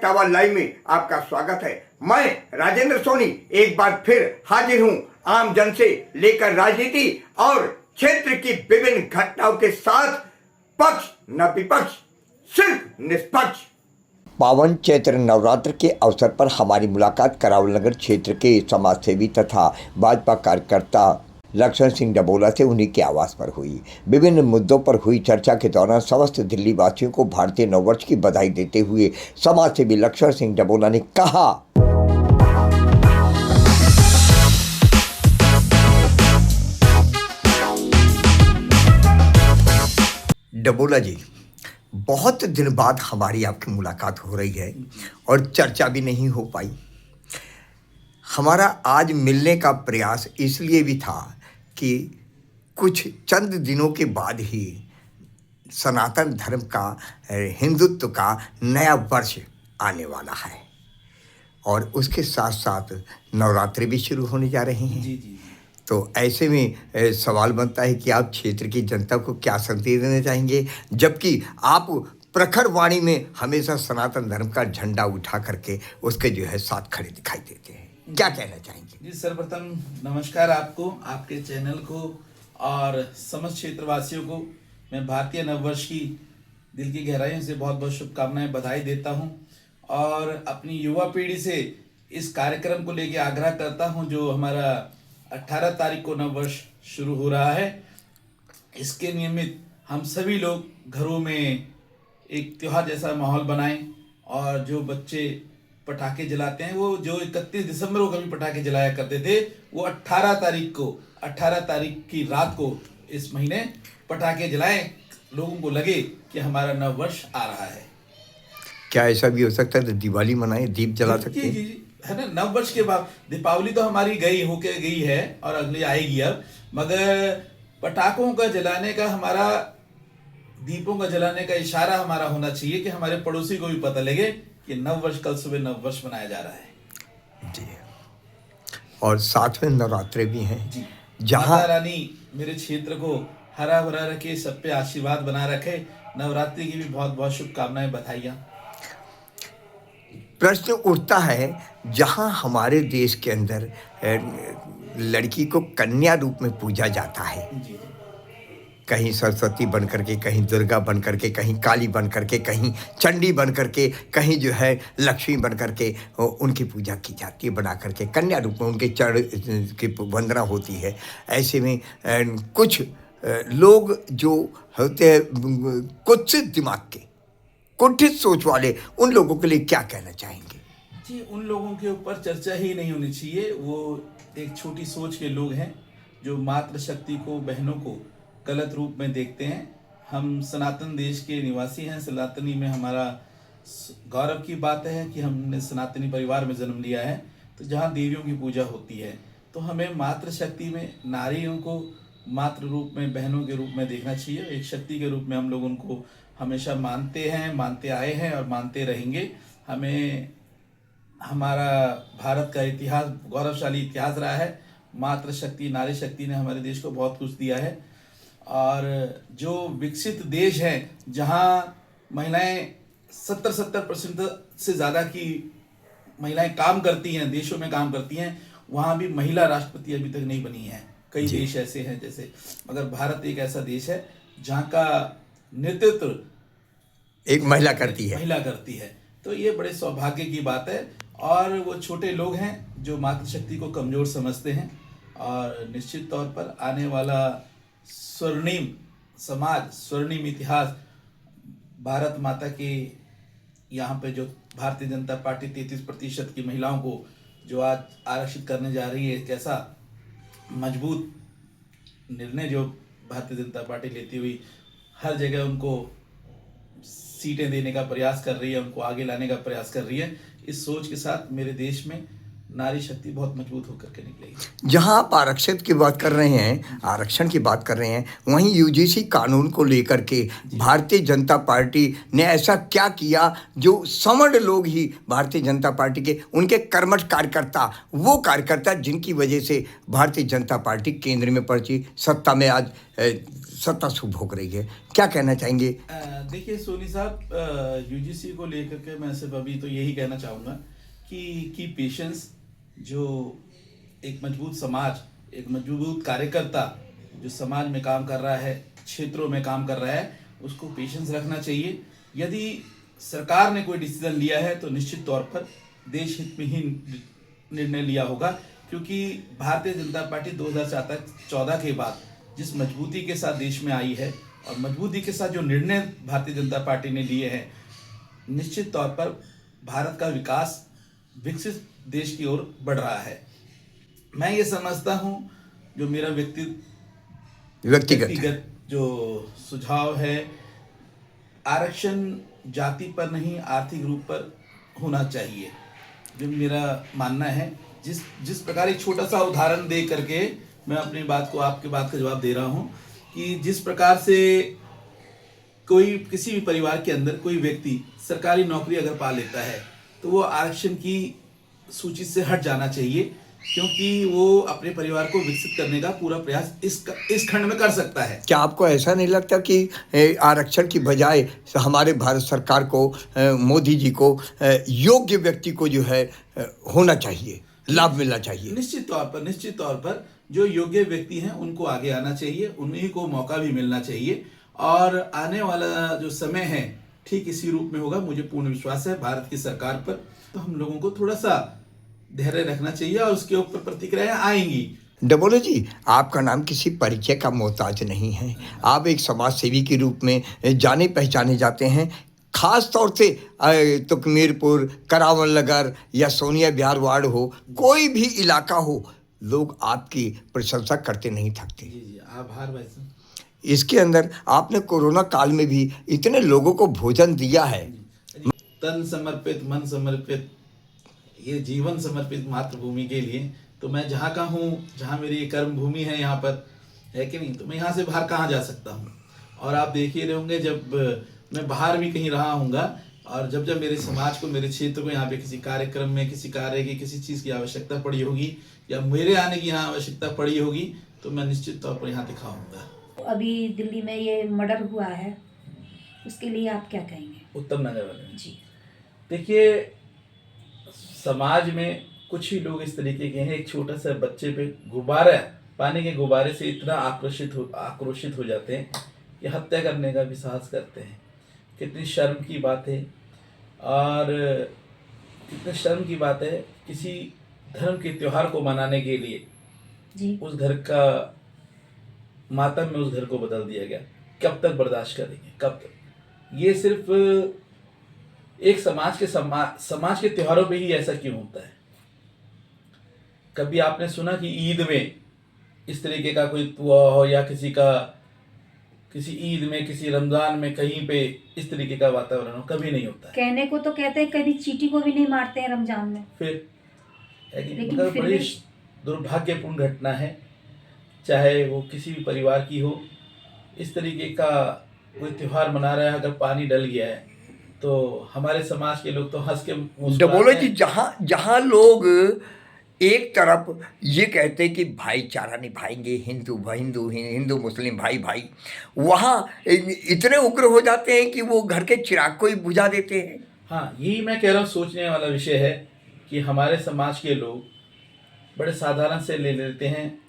Etawah live में आपका स्वागत है। मैं राजेंद्र सोनी एक बार फिर हाजिर हूं आम जन से लेकर राजनीति और क्षेत्र की विभिन्न घटनाओं के साथ, पक्ष न विपक्ष, सिर्फ निष्पक्ष। पावन चैत्र नवरात्र के अवसर पर हमारी मुलाकात करावल नगर क्षेत्र के समाजसेवी तथा भाजपा कार्यकर्ता लक्ष्मण सिंह डबोला से उन्हीं के आवास पर हुई। विभिन्न मुद्दों पर हुई चर्चा के दौरान समस्त दिल्ली वासियों को भारतीय नववर्ष की बधाई देते हुए समाजसेवी लक्ष्मण सिंह डबोला ने कहा, डबोला जी, बहुत दिन बाद हमारी आपकी मुलाकात हो रही है और चर्चा भी नहीं हो पाई। हमारा आज मिलने का प्रयास इसलिए भी था कि कुछ चंद दिनों के बाद ही सनातन धर्म का, हिंदुत्व का नया वर्ष आने वाला है और उसके साथ साथ नवरात्रि भी शुरू होने जा रहे हैं। जी। तो ऐसे में सवाल बनता है कि आप क्षेत्र की जनता को क्या संदेश देना चाहेंगे, जबकि आप प्रखर वाणी में हमेशा सनातन धर्म का झंडा उठा करके उसके जो है साथ खड़े दिखाई देते हैं, क्या कहना चाहेंगे? जी, सर्वप्रथम नमस्कार आपको, आपके चैनल को और समस्त क्षेत्रवासियों को मैं भारतीय नववर्ष की दिल की गहराइयों से बहुत बहुत शुभकामनाएं, बधाई देता हूं और अपनी युवा पीढ़ी से इस कार्यक्रम को लेकर आग्रह करता हूं जो हमारा 18 तारीख को नववर्ष शुरू हो रहा है। इसके नियमित हम सभी लोग घरों में एक त्योहार जैसा माहौल बनाएं और जो बच्चे पटाखे जलाते हैं, वो जो 31 दिसंबर को कभी पटाखे जलाया करते थे, वो 18 तारीख की रात को इस महीने पटाखे जलाएं, लोगों को लगे कि हमारा नववर्ष आ रहा है। क्या ऐसा भी हो सकता है तो दिवाली मनाएं, दीप जला सकते हैं? जी, है ना। नववर्ष के बाद दीपावली तो हमारी गई है और अगली आएगी अब, मगर पटाखों का जलाने का, हमारा दीपों का जलाने का इशारा हमारा होना चाहिए कि हमारे पड़ोसी को भी पता लगे कि नववर्ष, कल सुबह नववर्ष मनाया जा रहा है। जी। और साथ में नवरात्रे भी हैं जी। जहाँ माता रानी मेरे क्षेत्र को हरा भरा रखे, सब पे आशीर्वाद बना रखे। नवरात्रि की भी बहुत बहुत शुभकामनाएं, बधाइयाँ। प्रश्न उठता है, जहाँ हमारे देश के अंदर लड़की को कन्या रूप में पूजा जाता है, जी। कहीं सरस्वती बन करके, कहीं दुर्गा बन करके, कहीं काली बन करके, कहीं चंडी बन करके, कहीं जो है लक्ष्मी बन करके उनकी पूजा की जाती है, बना करके कन्या रूप में उनके चरण की वंदना होती है। ऐसे में कुछ लोग जो होते हैं कुत्सित दिमाग के, कुंठित सोच वाले, उन लोगों के लिए क्या कहना चाहेंगे? जी, उन लोगों के ऊपर चर्चा ही नहीं होनी चाहिए। वो एक छोटी सोच के लोग हैं जो मातृशक्ति को, बहनों को गलत रूप में देखते हैं। हम सनातन देश के निवासी हैं, सनातनी में हमारा गौरव की बात है कि हमने सनातनी परिवार में जन्म लिया है, तो जहाँ देवियों की पूजा होती है, तो हमें मातृशक्ति में नारियों को मातृ रूप में, बहनों के रूप में देखना चाहिए। एक शक्ति के रूप में हम लोग उनको हमेशा मानते हैं, मानते आए हैं और मानते रहेंगे। हमें हमारा भारत का इतिहास, गौरवशाली इतिहास रहा है। मातृशक्ति, नारी शक्ति ने हमारे देश को बहुत कुछ दिया है और जो विकसित देश हैं, जहाँ महिलाएं 70% से ज़्यादा की महिलाएं काम करती हैं, देशों में काम करती हैं, वहाँ भी महिला राष्ट्रपति अभी तक नहीं बनी है। कई देश ऐसे हैं जैसे, मगर भारत एक ऐसा देश है जहाँ का नेतृत्व एक महिला करती है। तो ये बड़े सौभाग्य की बात है और वो छोटे लोग हैं जो मातृशक्ति को कमज़ोर समझते हैं और निश्चित तौर पर आने वाला स्वर्णिम समाज, स्वर्णिम इतिहास भारत माता के, यहाँ पे जो भारतीय जनता पार्टी 33% की महिलाओं को जो आज आरक्षित करने जा रही है, कैसा मजबूत निर्णय जो भारतीय जनता पार्टी लेती हुई हर जगह उनको सीटें देने का प्रयास कर रही है, उनको आगे लाने का प्रयास कर रही है। इस सोच के साथ मेरे देश में नारी शक्ति बहुत मजबूत होकर के निकलेगी। जहां आप आरक्षित की बात कर रहे हैं, आरक्षण की बात कर रहे हैं, वहीं यूजीसी कानून को लेकर के भारतीय जनता पार्टी ने ऐसा क्या किया जो समर्ण लोग ही भारतीय जनता पार्टी के उनके कर्मठ कार्यकर्ता, वो कार्यकर्ता जिनकी वजह से भारतीय जनता पार्टी केंद्र में पहुंची, सत्ता में आज सत्ता सुख भोग रही है, क्या कहना चाहेंगे? देखिए सोनी साहब, यूजीसी को लेकर के मैं सिर्फ अभी तो यही कहना चाहूँगा कि पेशेंस, जो एक मजबूत समाज, एक मजबूत कार्यकर्ता जो समाज में काम कर रहा है, क्षेत्रों में काम कर रहा है, उसको पेशेंस रखना चाहिए। यदि सरकार ने कोई डिसीजन लिया है तो निश्चित तौर पर देश हित में ही निर्णय लिया होगा, क्योंकि भारतीय जनता पार्टी 2014 के बाद जिस मजबूती के साथ देश में आई है और मजबूती के साथ जो निर्णय भारतीय जनता पार्टी ने लिए हैं, निश्चित तौर पर भारत का विकास विकसित देश की ओर बढ़ रहा है। मैं ये समझता हूँ, जो मेरा व्यक्तिगत जो सुझाव है, आरक्षण जाति पर नहीं आर्थिक रूप पर होना चाहिए, जो मेरा मानना है। जिस प्रकार एक छोटा सा उदाहरण दे करके मैं अपनी बात को, आपकी बात का जवाब दे रहा हूँ कि जिस प्रकार से कोई किसी भी परिवार के अंदर कोई व्यक्ति सरकारी नौकरी अगर पा लेता है तो वो आरक्षण की सूची से हट जाना चाहिए, क्योंकि वो अपने परिवार को विकसित करने का पूरा प्रयास इस खंड में कर सकता है। क्या आपको ऐसा नहीं लगता कि आरक्षण की बजाय हमारे भारत सरकार को, मोदी जी को योग्य व्यक्ति को जो है होना चाहिए, लाभ मिलना चाहिए? निश्चित तौर पर जो योग्य व्यक्ति हैं उनको आगे आना चाहिए, उन्हीं को मौका भी मिलना चाहिए, और आने वाला जो समय है ठीक इसी रूप में होगा। मुझे पूर्ण विश्वास है भारत की सरकार पर। तो हम लोगों को थोड़ा सा धैर्य रखना चाहिए और उसके ऊपर प्रतिक्रियाएं आएंगी। डबोला जी, आपका नाम किसी परिचय का मोहताज नहीं है। आप एक समाज सेवी के रूप में जाने पहचाने जाते हैं। खास तौर से तुकमीरपुर, करावल नगर या सोनिया बिहार वार्ड हो, कोई भी इलाका हो, लोग आपकी प्रशंसा करते नहीं थकते। जी, आभार भाई साहब। इसके अंदर आपने कोरोना काल में भी इतने लोगों को भोजन दिया है। तन समर्पित, मन समर्पित, ये जीवन समर्पित मातृभूमि के लिए। तो मैं जहाँ का हूँ, जहाँ मेरी कर्म भूमि है, यहाँ पर है कि नहीं, तो मैं यहाँ से बाहर कहाँ जा सकता हूँ। और आप देख ही रहे होंगे, जब मैं बाहर भी कहीं रहा हूँगा और जब मेरे समाज को, मेरे क्षेत्र को यहाँ पे किसी कार्यक्रम में, किसी कार्य की, किसी चीज़ की आवश्यकता पड़ी होगी या मेरे आने की यहाँ आवश्यकता पड़ी होगी, तो मैं निश्चित तौर पर यहाँ दिखाऊंगा। अभी दिल्ली में ये मर्डर हुआ है, उसके लिए आप क्या कहेंगे? उत्तम नगर वाले जी, देखिए, समाज में कुछ ही लोग इस तरीके के हैं, एक छोटा सा बच्चे पे गुब्बारा, पानी के गुब्बारे से इतना आक्रोशित हो जाते हैं कि हत्या करने का भी साहस करते हैं। कितनी शर्म की बात है, और कितनी शर्म की बात है, किसी धर्म के त्योहार को मनाने के लिए जी, उस घर का मातम में उस घर को बदल दिया गया। कब तक बर्दाश्त करेंगे, कब तक? ये सिर्फ एक समाज के त्योहारों पे ही ऐसा क्यों होता है? कभी आपने सुना कि ईद में इस तरीके का कोई हुआ हो, या किसी ईद में, किसी रमजान में कहीं पे इस तरीके का वातावरण हो? कभी नहीं होता है। कहने को तो कहते हैं कभी चींटी को भी नहीं मारते हैं रमजान में, फिर लेकिन मगर फिर बड़ी भी दुर्भाग्यपूर्ण घटना है, चाहे वो किसी भी परिवार की हो। इस तरीके का कोई त्योहार मना रहा है, अगर पानी डल गया है तो हमारे समाज के लोग तो हंस के डबोला जी, जहाँ लोग एक तरफ ये कहते हैं कि भाईचारा निभाएंगे, हिंदू मुस्लिम भाई, वहाँ इतने उग्र हो जाते हैं कि वो घर के चिराग को ही बुझा देते हैं। हाँ, यही मैं कह रहा हूँ, सोचने वाला विषय है कि हमारे समाज के लोग बड़े साधारण से ले लेते हैं,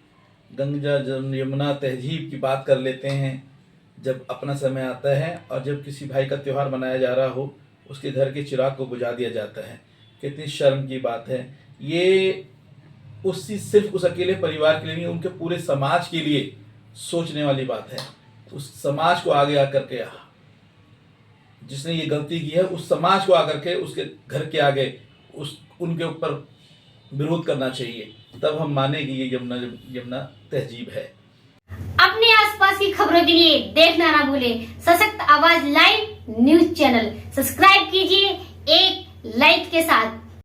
गंगा यमुना तहजीब की बात कर लेते हैं जब अपना समय आता है, और जब किसी भाई का त्यौहार मनाया जा रहा हो उसके घर के चिराग को बुझा दिया जाता है। कितनी शर्म की बात है ये। सिर्फ उस अकेले परिवार के लिए नहीं, उनके पूरे समाज के लिए सोचने वाली बात है। उस समाज को आगे आकर के, जिसने ये गलती की है, उस समाज को आकर के उसके घर के आगे उनके ऊपर विरोध करना चाहिए, तब हम माने कि ये यमुना तहजीब है। अपने आसपास की खबरों के लिए देखना ना भूलें सशक्त आवाज लाइव न्यूज चैनल। सब्सक्राइब कीजिए एक लाइक के साथ।